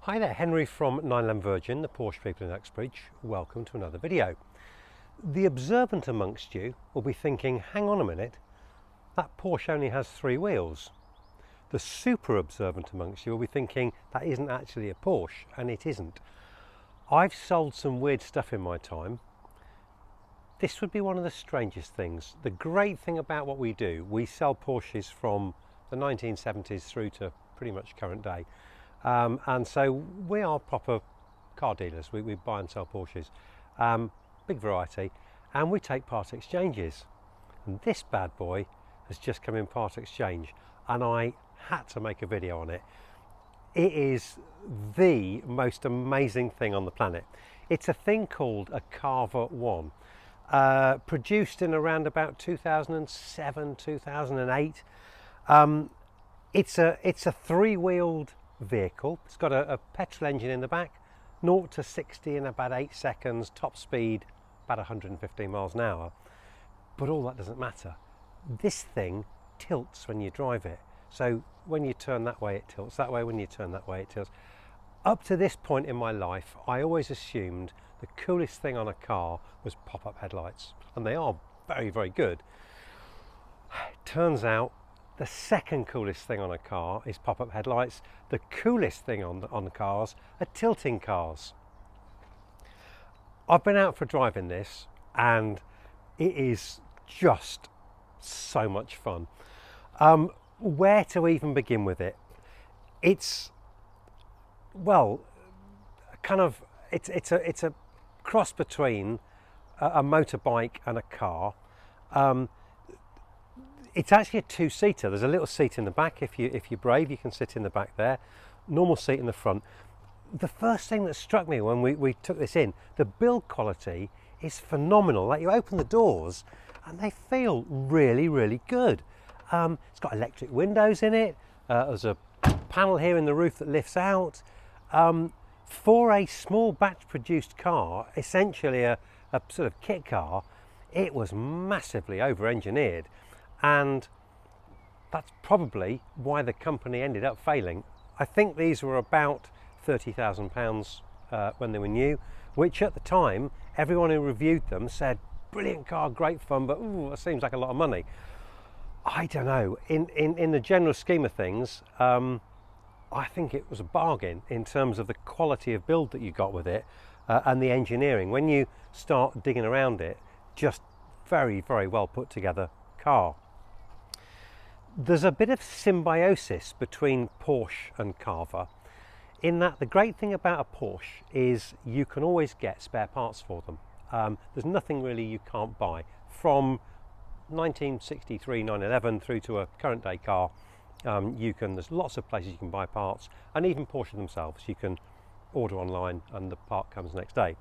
Hi there, Henry from 911 Virgin, the Porsche people in Uxbridge. Welcome to another video. The observant amongst you will be thinking, hang on a minute, that Porsche only has 3 wheels. The super observant amongst you will be thinking, that isn't actually a Porsche, and it isn't. I've sold some weird stuff in my time. This would be one of the strangest things. The great thing about what we do, we sell Porsches from the 1970s through to pretty much current day. And so we are proper car dealers. We buy and sell Porsches, big variety, and we take part exchanges. And this bad boy has just come in part exchange, and I had to make a video on it. It is the most amazing thing on the planet. It's a thing called a Carver One, produced in around about 2007, 2008. It's a 3-wheeled vehicle. It's got a petrol engine in the back, 0 to 60 in about 8 seconds, top speed about 115 miles an hour. But all that doesn't matter. This thing tilts when you drive it. So when you turn that way, it tilts that way. When you turn that way, it tilts. Up to this point in my life, I always assumed the coolest thing on a car was pop-up headlights, and they are very, very good. Turns out the second coolest thing on a car is pop-up headlights. The coolest thing on the cars are tilting cars. I've been out for driving this, and it is just so much fun. Where to even begin with it? It's, well, kind of, it's a cross between a motorbike and a car. It's actually a 2-seater. There's a little seat in the back. If you're brave, you can sit in the back there. Normal seat in the front. The first thing that struck me when we took this in, the build quality is phenomenal. Like, you open the doors and they feel really, really good. It's got electric windows in it. There's a panel here in the roof that lifts out. For a small batch produced car, essentially a sort of kit car, it was massively over engineered. And that's probably why the company ended up failing. I think these were about £30,000 when they were new, which at the time, everyone who reviewed them said, brilliant car, great fun, but ooh, that seems like a lot of money. I don't know, in the general scheme of things, I think it was a bargain in terms of the quality of build that you got with it, and the engineering. When you start digging around it, just very, very well put together car. There's a bit of symbiosis between Porsche and Carver, in that the great thing about a Porsche is you can always get spare parts for them. There's nothing really you can't buy. From 1963 911 through to a current day car, there's lots of places you can buy parts, and even Porsche themselves, you can order online and the part comes next day.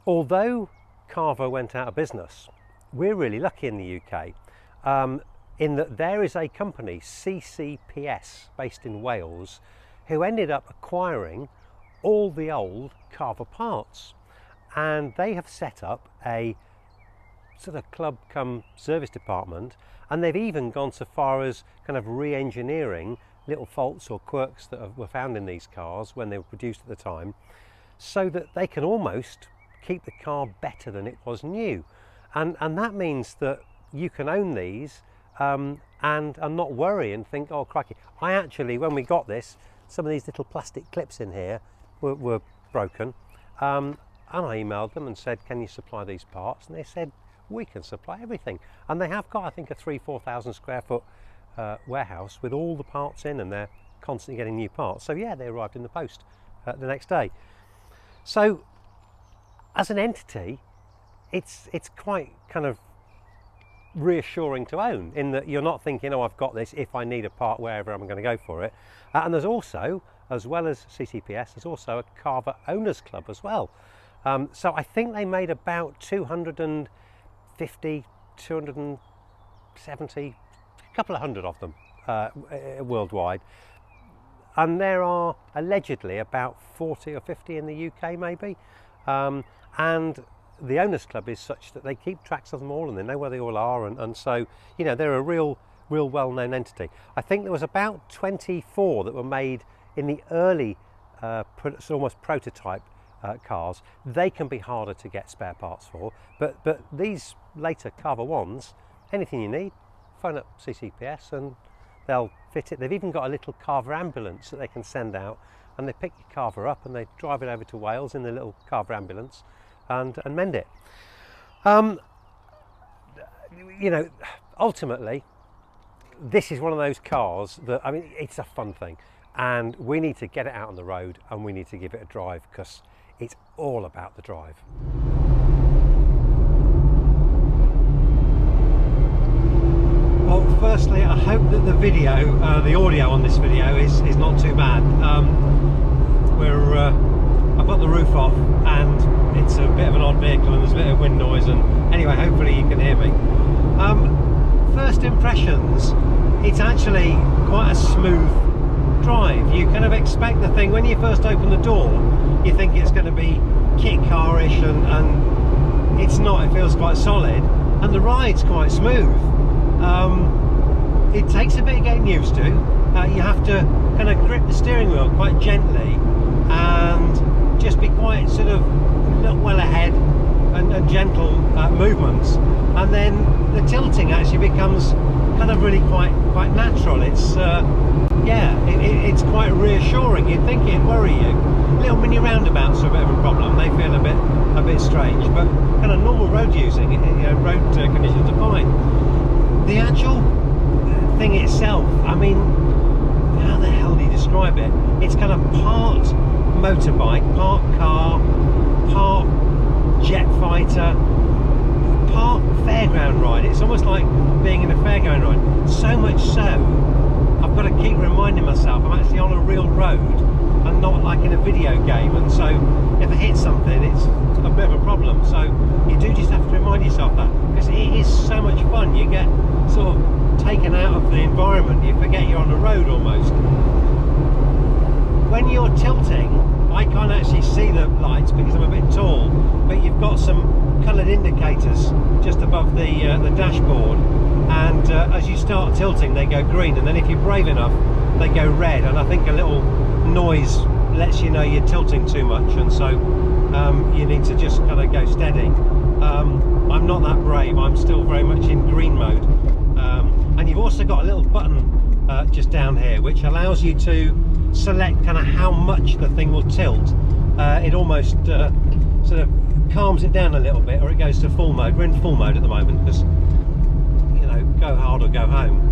Although Carver went out of business, we're really lucky in the UK, in that there is a company, CCPS, based in Wales, who ended up acquiring all the old Carver parts, and they have set up a sort of club cum service department, and they've even gone so far as kind of re-engineering little faults or quirks that were found in these cars when they were produced at the time, so that they can almost keep the car better than it was new. And that means that you can own these and not worry and think, oh crikey. I actually, when we got this, some of these little plastic clips in here were broken, and I emailed them and said, can you supply these parts? And they said, we can supply everything. And they have got, I think, a 3,000-4,000 square foot warehouse with all the parts in, and they're constantly getting new parts. So yeah, they arrived in the post the next day. So as an entity, it's quite kind of reassuring to own, in that you're not thinking, oh, I've got this, if I need a part wherever I'm going to go for it. And there's also, as well as CCPS, there's also a Carver Owners Club as well. So I think they made about 250, 270, a couple of hundred of them worldwide. And there are allegedly about 40 or 50 in the UK maybe. And the Owners Club is such that they keep tracks of them all, and they know where they all are, and so, you know, they're a real well-known entity. I think there was about 24 that were made in the early almost prototype cars, they can be harder to get spare parts for, but these later Carver Ones, anything you need, phone up CCPS and they'll fit it. They've even got a little Carver ambulance that they can send out, and they pick your Carver up and they drive it over to Wales in the little Carver ambulance and mend it. You know, ultimately, this is one of those cars that, I mean, it's a fun thing, and we need to get it out on the road and we need to give it a drive, because it's all about the drive. Well, firstly, I hope that the video, the audio on this video is not too bad. I've got the roof off and it's a bit of an odd vehicle and there's a bit of wind noise, and anyway, hopefully you can hear me. First impressions, it's actually quite a smooth drive. You kind of expect the thing, when you first open the door, you think it's going to be kit car-ish, and it's not. It feels quite solid, and the ride's quite smooth. It takes a bit of getting used to. You have to kind of grip the steering wheel quite gently and just be quite sort of look well ahead and gentle movements, and then the tilting actually becomes kind of really quite natural. It's it's quite reassuring. You'd think it'd worry you. Little mini roundabouts are a bit of a problem. They feel a bit strange, but kind of normal road using, road conditions are fine. The actual thing itself, I mean, how the hell do you describe it? It's kind of part motorbike, part car, part jet fighter, part fairground ride. It's almost like being in a fairground ride. So much so, I've got to keep reminding myself I'm actually on a real road and not like in a video game, and so if I hit something, it's a bit of a problem. So you do just have to remind yourself that, because it is so much fun. You get sort of taken out of the environment, you forget you're on the road almost. When you're tilting, I can't actually see the lights because I'm a bit tall, but you've got some coloured indicators just above the dashboard, and as you start tilting they go green, and then if you're brave enough they go red, and I think a little noise lets you know you're tilting too much, and so you need to just kind of go steady. I'm not that brave, I'm still very much in green mode. And you've also got a little button just down here which allows you to select kind of how much the thing will tilt. It almost sort of calms it down a little bit, or it goes to full mode. We're in full mode at the moment because, you know, go hard or go home.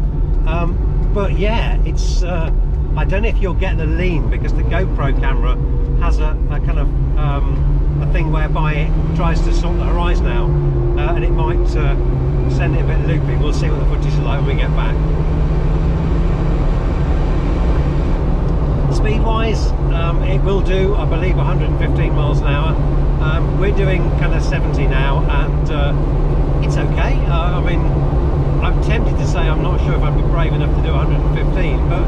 But yeah, it's I don't know if you'll get the lean, because the GoPro camera has a kind of a thing whereby it tries to sort the horizon out, and it might send it a bit loopy. We'll see what the footage is like when we get back. Speed wise, it will do, I believe, 115 miles an hour. We're doing kind of 70 now, and it's okay. I mean, I'm tempted to say I'm not sure if I'd be brave enough to do 115, but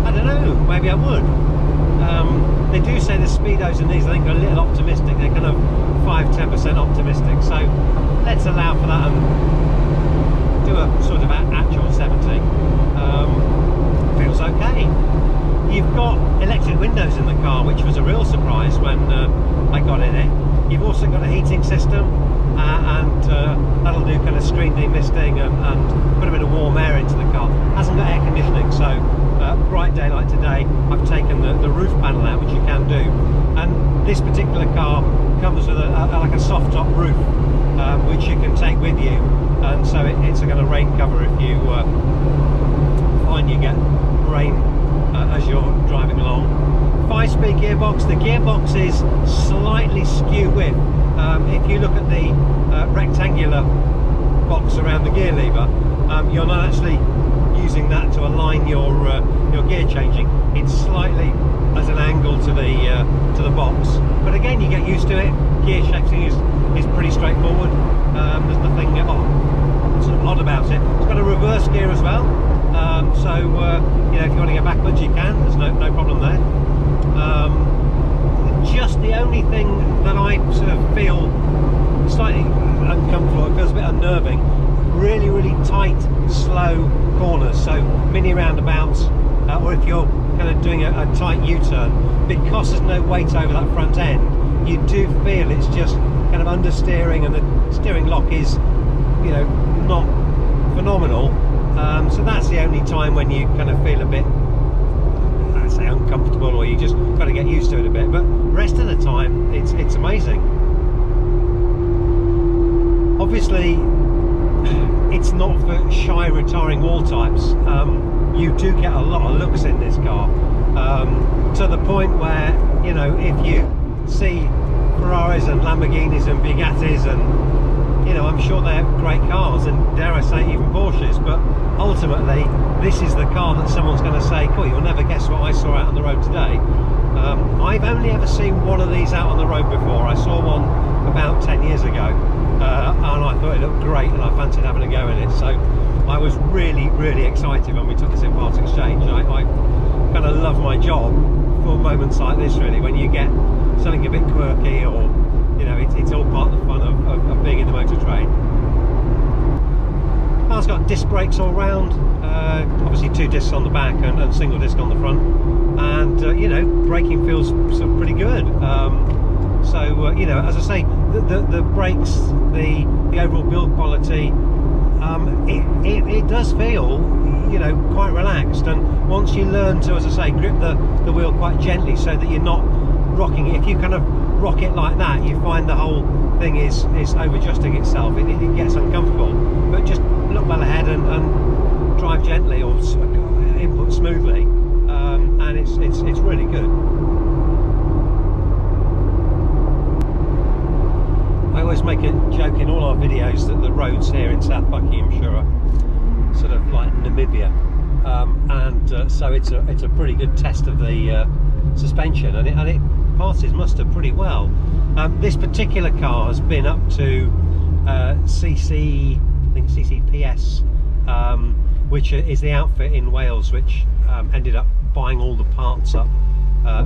I don't know, maybe I would. They do say the speedos in these, I think, are a little optimistic. They're kind of 5-10% optimistic, so let's allow for that and do a sort of actual 70. Feels okay. You've got electric windows in the car, which was a real surprise when I got in it. You've also got a heating system, and that'll do kind of screen demisting and put a bit of warm air into the car. Hasn't got air conditioning, so bright daylight today, I've taken the roof panel out, which you can do. And this particular car comes with like a soft top roof, which you can take with you, and so it's a kind of rain cover if you find you get rain as you're driving along. 5-speed gearbox. The gearbox is slightly skew width. If you look at the rectangular box around the gear lever, you're not actually using that to align your gear changing. It's slightly at an angle to the box, but again, you get used to it. Gear shifting is pretty straightforward. There's nothing sort of odd about it. It's got a reverse gear as well, so you know, if you want to go backwards you can. There's no problem there. Just the only thing that I sort of feel slightly uncomfortable, it feels a bit unnerving, really tight, slow corners. So mini roundabouts, or if you're kind of doing a tight U-turn, because there's no weight over that front end, you do feel it's just kind of understeering, and the steering lock is, you know, not phenomenal. So that's the only time when you kind of feel a bit, I'd say, uncomfortable, or you just got to get used to it a bit. But rest of the time, it's amazing. Obviously, it's not for shy, retiring wall types. You do get a lot of looks in this car, to the point where, you know, if you see Ferraris and Lamborghinis and Bugattis, and, you know, I'm sure they're great cars, and dare I say even Porsches, but ultimately this is the car that someone's going to say, cool, you'll never guess what I saw out on the road today. I've only ever seen one of these out on the road before. I saw one about 10 years ago, and I thought it looked great, and I fancied having a go in it. So I was really excited when we took this in part exchange. I kind of love my job for moments like this, really, when you get something a bit quirky, or, you know, it's all part of the fun of being in the motor trade. Car's got disc brakes all round, obviously 2 discs on the back and single disc on the front, and you know, braking feels sort of pretty good. You know, as I say, the brakes, the overall build quality, it does feel, you know, quite relaxed. And once you learn to, as I say, grip the wheel quite gently, so that you're not rocking it. If you kind of rock it like that, you find the whole thing is over-adjusting itself. It gets uncomfortable. But just look well ahead and drive gently, or input smoothly, and it's really good. I always make a joke in all our videos that the roads here in South Buckinghamshire are sort of like Namibia, so it's a pretty good test of the suspension, and it passes muster pretty well. This particular car has been up to CCPS, which is the outfit in Wales which ended up buying all the parts up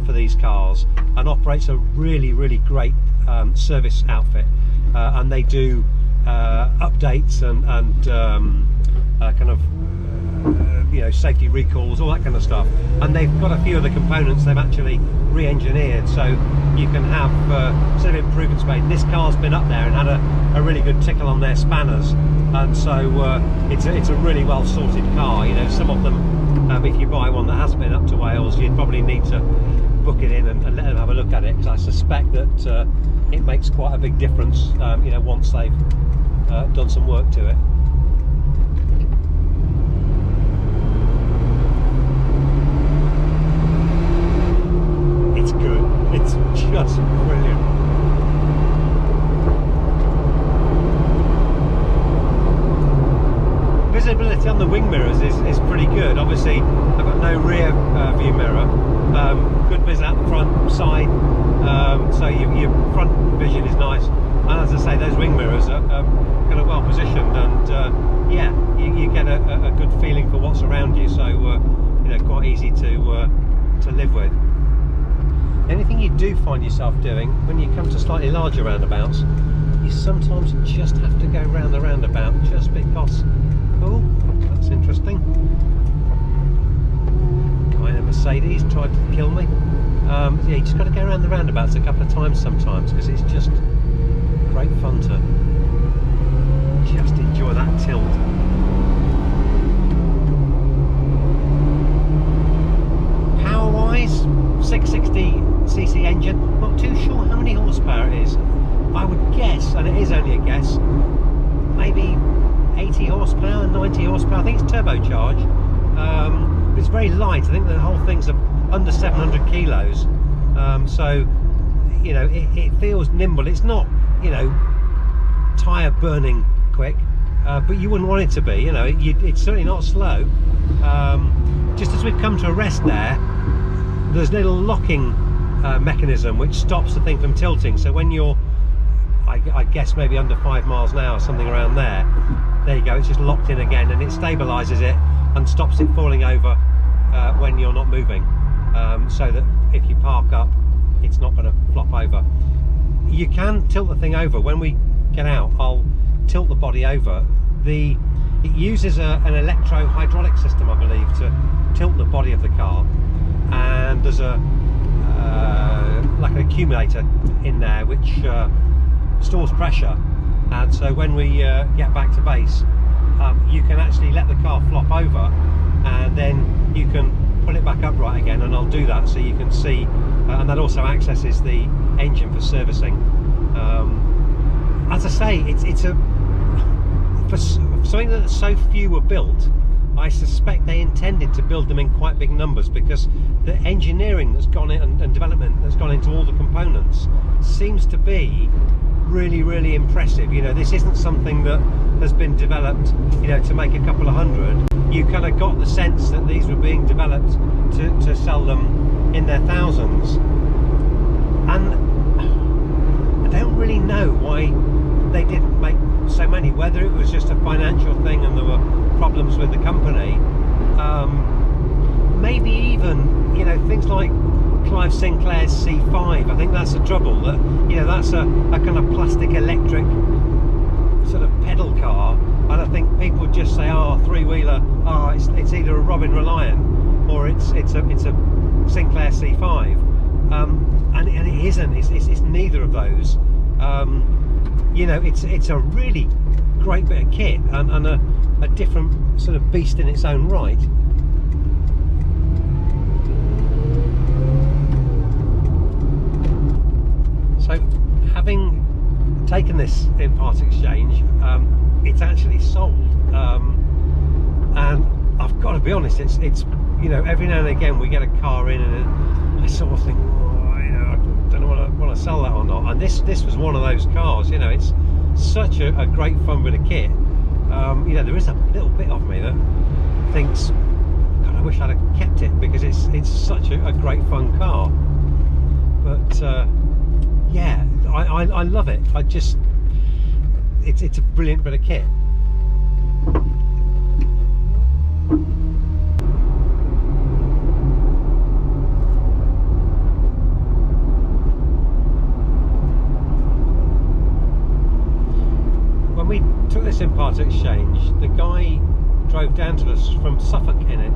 for these cars, and operates a really great service outfit, and they do updates and kind of you know, safety recalls, all that kind of stuff. And they've got a few of the components they've actually re-engineered, so you can have sort of improvements made. This car's been up there and had a really good tickle on their spanners, and so it's a really well sorted car. You know, some of them, if you buy one that hasn't been up to Wales, you'd probably need to book it in and let them have a look at it, because I suspect that it makes quite a big difference, you know, once they've done some work to it. It's good. It's just brilliant. Visibility on the wing mirrors is pretty good. Obviously, I've got no rear view mirror. Good vis out the front, side, so your front vision is nice. And as I say, those wing mirrors are kind of well positioned, and yeah, you get a good feeling for what's around you. So you know, quite easy to live with. Anything you do find yourself doing when you come to slightly larger roundabouts, you sometimes just have to go round the roundabout just because. Oh, that's interesting. Guy in a Mercedes tried to kill me. Yeah, you just got to go around the roundabouts a couple of times sometimes, because it's just great fun to just enjoy that tilt. Power-wise, 660cc engine. Not too sure how many horsepower it is. I would guess, and it is only a guess, maybe 80 horsepower, 90 horsepower. I think it's turbocharged, but it's very light. I think the whole thing's under 700 kilos, so you know, it feels nimble. It's not, you know, tyre burning quick, but you wouldn't want it to be. You know, it's certainly not slow. Just as we've come to a rest there's a little locking mechanism which stops the thing from tilting. So when you're, I guess maybe under 5 miles an hour, something around there you go, it's just locked in again, and it stabilises it and stops it falling over when you're not moving, so that if you park up, it's not going to flop over. You can tilt the thing over. When we get out, I'll tilt the body over. It uses an electro-hydraulic system, I believe, to tilt the body of the car, and there's a like an accumulator in there which stores pressure, and so when we get back to base, you can actually let the car flop over, and then you can pull it back upright again, and I'll do that so you can see, and that also accesses the engine for servicing. As I say, it's a for something that so few were built. I suspect they intended to build them in quite big numbers, because the engineering that's gone in and development that's gone into all the components seems to be really, really impressive. You know, this isn't something that has been developed, you know, to make a couple of hundred. You kind of got the sense that these were being developed to sell them in their thousands, and I don't really know why they didn't make so many, whether it was just a financial thing and there were problems with the company, maybe even, you know, things like Clive Sinclair's C5. I think that's the trouble, that, you know, that's a kind of plastic electric sort of pedal car, and I think people just say, oh, three-wheeler, oh, it's either a Robin Reliant or it's a Sinclair C5, and it isn't. It's neither of those. You know, it's a really great bit of kit, and a different sort of beast in its own right. So, having taken this in part exchange, it's actually sold, and I've got to be honest, it's you know, every now and again we get a car in and I sort of think, oh, you know, I don't know whether I want to sell that or not, and this was one of those cars. You know, it's such a great fun bit of kit. You know, there is a little bit of me that thinks, God, I wish I'd have kept it, because it's such a great fun car. But yeah, I love it. It's a brilliant bit of kit. When we took this in part exchange, the guy drove down to us from Suffolk in it,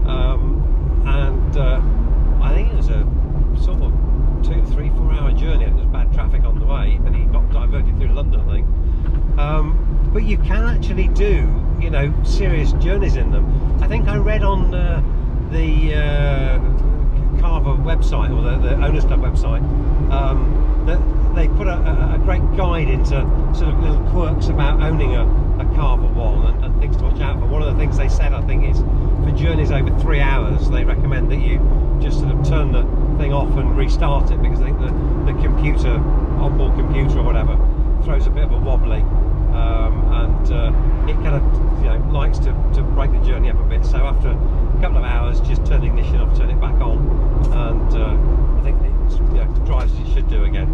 and I think it was a sort of 2, 3, 4 hour journey. There was bad traffic on the way, and he got diverted through London, I think. But you can actually do, you know, serious journeys in them. I think I read on the Carver website, or the Owners Club website, that they put a great guide into sort of little quirks about owning a Carver One, and things to watch out for. One of the things they said, I think, is for journeys over 3 hours, they recommend that you just sort of turn the thing off and restart it, because I think the computer, onboard computer or whatever, throws a bit of a wobbly, and it kind of, you know, likes to break the journey up a bit. So after a couple of hours, just turn the ignition off, turn it back on, and I think it, you know, drives as it should do again.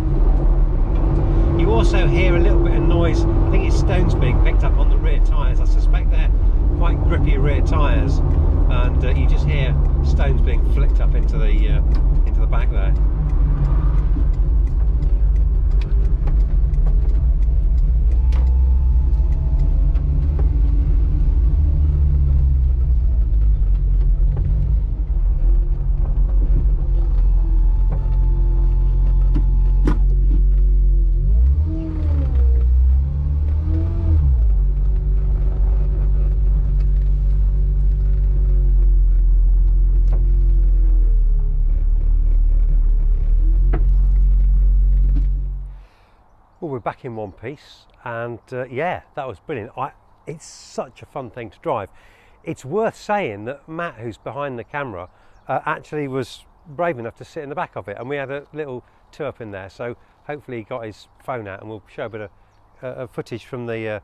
You also hear a little bit of noise. I think it's stones being picked up on the rear tyres. I suspect they're quite grippy rear tyres, and you just hear stones being flicked up into the back there. Well, we're back in one piece, and yeah, that was brilliant. It's such a fun thing to drive. It's worth saying that Matt, who's behind the camera, actually was brave enough to sit in the back of it, and we had a little turp in there, so hopefully he got his phone out, and we'll show a bit of footage from the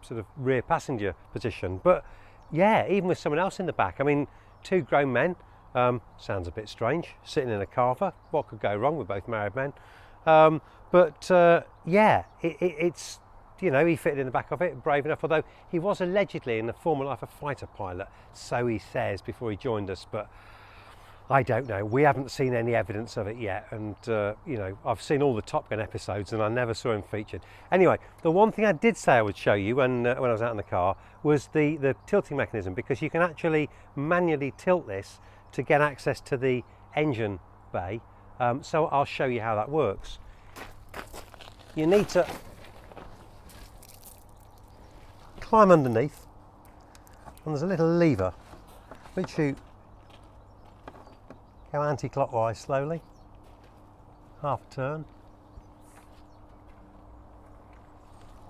sort of rear passenger position. But yeah, even with someone else in the back, I mean, 2 grown men, sounds a bit strange, sitting in a Carver. What could go wrong? We're both married men. But yeah, it's, you know, he fitted in the back of it, brave enough, although he was allegedly in the former life a fighter pilot, so he says, before he joined us. But I don't know. We haven't seen any evidence of it yet, and you know, I've seen all the Top Gun episodes and I never saw him featured. Anyway, the one thing I did say I would show you when I was out in the car was the tilting mechanism, because you can actually manually tilt this to get access to the engine bay. So I'll show you how that works. You need to climb underneath, and there's a little lever which you go anti-clockwise slowly, half a turn,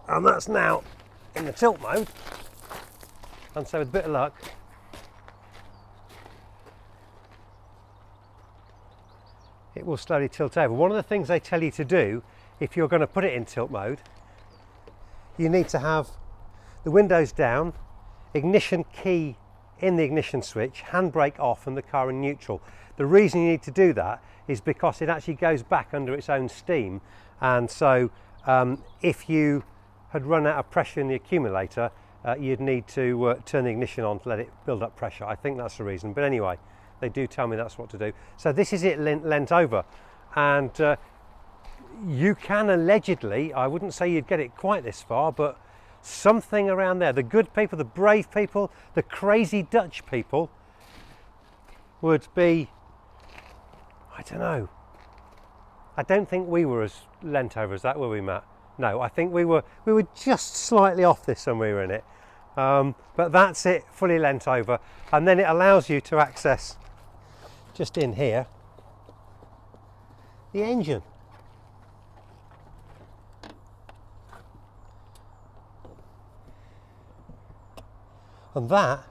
and that's now in the tilt mode. And so with a bit of luck, it will slowly tilt over. One of the things they tell you to do if you're going to put it in tilt mode, you need to have the windows down, ignition key in the ignition switch, handbrake off, and the car in neutral. The reason you need to do that is because it actually goes back under its own steam, and so if you had run out of pressure in the accumulator, you'd need to turn the ignition on to let it build up pressure. I think that's the reason, but anyway, they do tell me that's what to do. So this is it leant over, and you can allegedly, I wouldn't say you'd get it quite this far, but something around there. The good people, the brave people, the crazy Dutch people would be, I don't know. I don't think we were as leant over as that, were we, Matt? No, I think we were just slightly off this when we were in it. But that's it, fully leant over, and then it allows you to access, just in here, the engine. And that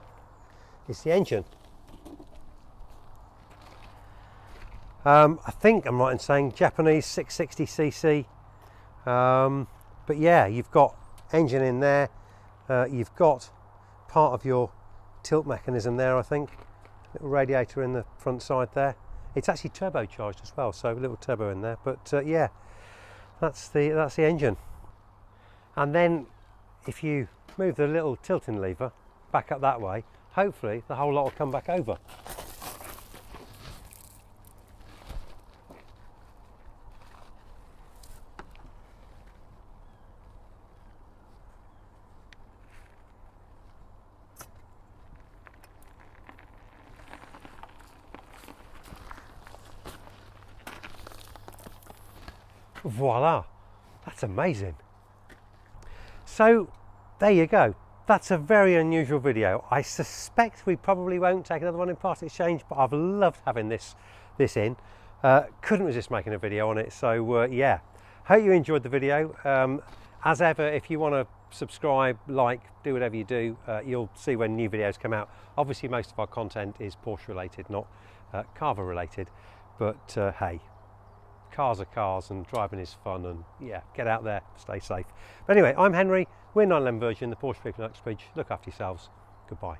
is the engine. I think I'm right in saying Japanese 660cc. But yeah, you've got engine in there. You've got part of your tilt mechanism there, I think. Little radiator in the front side there. It's actually turbocharged as well, so a little turbo in there. But yeah, that's the engine. And then if you move the little tilting lever back up that way, hopefully the whole lot will come back over. Voila, that's amazing. So there you go. That's a very unusual video. I suspect we probably won't take another one in part exchange, but I've loved having this in. Couldn't resist making a video on it. So yeah, hope you enjoyed the video. As ever, if you want to subscribe, like, do whatever you do, you'll see when new videos come out. Obviously most of our content is Porsche related, not Carver related, but hey, cars are cars and driving is fun, and yeah, get out there, stay safe. But anyway, I'm Henry, we're 911 Virgin, the Porsche people in Uxbridge. Look after yourselves. Goodbye.